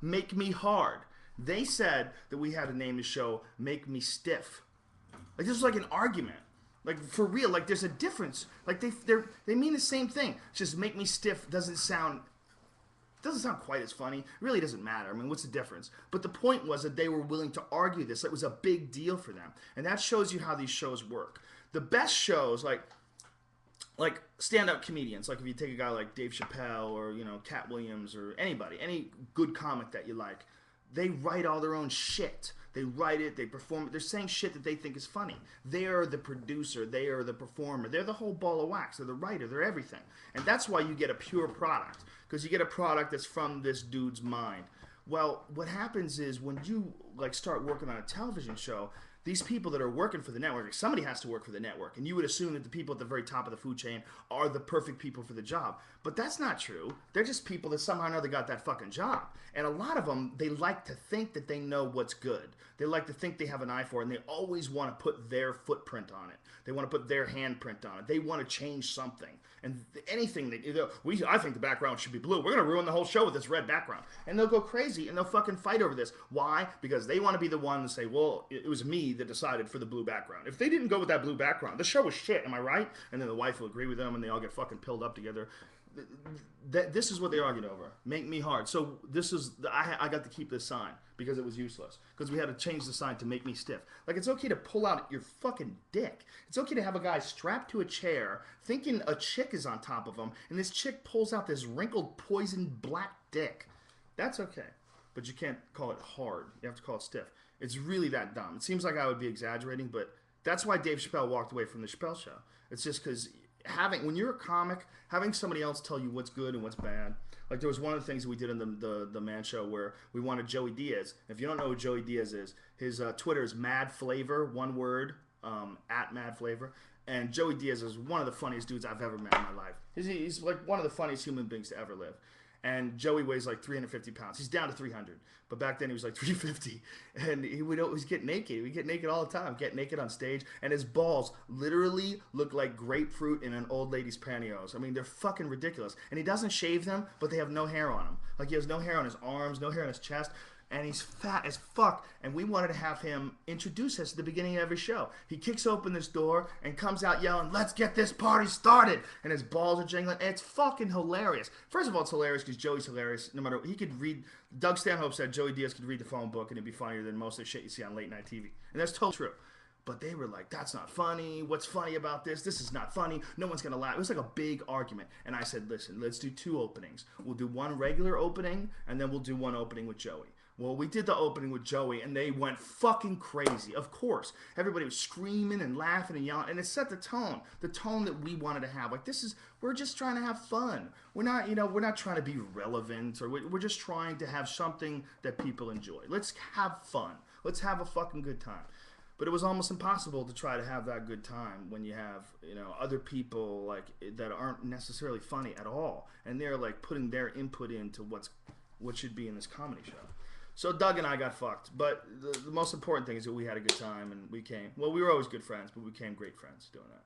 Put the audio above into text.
Make Me Hard. They said that we had to name the show Make Me Stiff. Like, this was like an argument. Like, for real, like, there's a difference. Like, they mean the same thing. It's just Make Me Stiff doesn't sound quite as funny. It really doesn't matter. I mean, what's the difference? But the point was that they were willing to argue this. It was a big deal for them. And that shows you how these shows work. The best shows, like stand-up comedians, like if you take a guy like Dave Chappelle or, you know, Cat Williams or anybody, any good comic that you like, they write all their own shit. They write it, they perform it. They're saying shit that they think is funny. They are the producer. They are the performer. They're the whole ball of wax. They're the writer. They're everything. And that's why you get a pure product, because you get a product that's from this dude's mind. Well, what happens is when you like start working on a television show, these people that are working for the network, somebody has to work for the network, and you would assume that the people at the very top of the food chain are the perfect people for the job. But that's not true. They're just people that somehow or another got that fucking job. And a lot of them, they like to think that they know what's good. They like to think they have an eye for it, and they always want to put their footprint on it. They want to put their handprint on it. They want to change something. And anything that, you know, I think the background should be blue. We're going to ruin the whole show with this red background. And they'll go crazy, and they'll fucking fight over this. Why? Because they want to be the one to say, well, it was me that decided for the blue background. If they didn't go with that blue background, the show was shit, am I right? And then the wife will agree with them, and they all get fucking pilled up together. This is what they argued over. Make Me Hard. So this is, I got to keep this sign because it was useless. Because we had to change the sign to Make Me Stiff. Like, it's okay to pull out your fucking dick. It's okay to have a guy strapped to a chair thinking a chick is on top of him, and this chick pulls out this wrinkled, poisoned black dick. That's okay. But you can't call it hard. You have to call it stiff. It's really that dumb. It seems like I would be exaggerating, but that's why Dave Chappelle walked away from the Chappelle Show. It's just because when you're a comic, having somebody else tell you what's good and what's bad. Like, there was one of the things that we did in the Man Show where we wanted Joey Diaz. If you don't know who Joey Diaz is, his Twitter is Mad Flavor, one word, at Mad Flavor. And Joey Diaz is one of the funniest dudes I've ever met in my life. He's like one of the funniest human beings to ever live. And Joey weighs like 350 pounds. He's down to 300. But back then he was like 350. And he would always get naked. He'd get naked all the time. Get naked on stage. And his balls literally look like grapefruit in an old lady's pantyhose. I mean, they're fucking ridiculous. And he doesn't shave them, but they have no hair on him. Like, he has no hair on his arms, no hair on his chest. And he's fat as fuck, and we wanted to have him introduce us at the beginning of every show. He kicks open this door and comes out yelling, "Let's get this party started!" And his balls are jingling, and it's fucking hilarious. First of all, it's hilarious because Joey's hilarious. No matter, he could read, Doug Stanhope said Joey Diaz could read the phone book and it'd be funnier than most of the shit you see on late night TV. And that's totally true. But they were like, that's not funny. What's funny about this? This is not funny. No one's going to laugh. It was like a big argument. And I said, listen, let's do 2 openings. We'll do one regular opening, and then we'll do one opening with Joey. Well, we did the opening with Joey, and they went fucking crazy. Of course. Everybody was screaming and laughing and yelling, and it set the tone that we wanted to have. Like, we're just trying to have fun. We're not, we're not trying to be relevant, or we're just trying to have something that people enjoy. Let's have fun. Let's have a fucking good time. But it was almost impossible to try to have that good time when you have, other people like that aren't necessarily funny at all, and they're like putting their input into what should be in this comedy show. So Doug and I got fucked, but the most important thing is that we had a good time, and we were always good friends, but we became great friends doing that.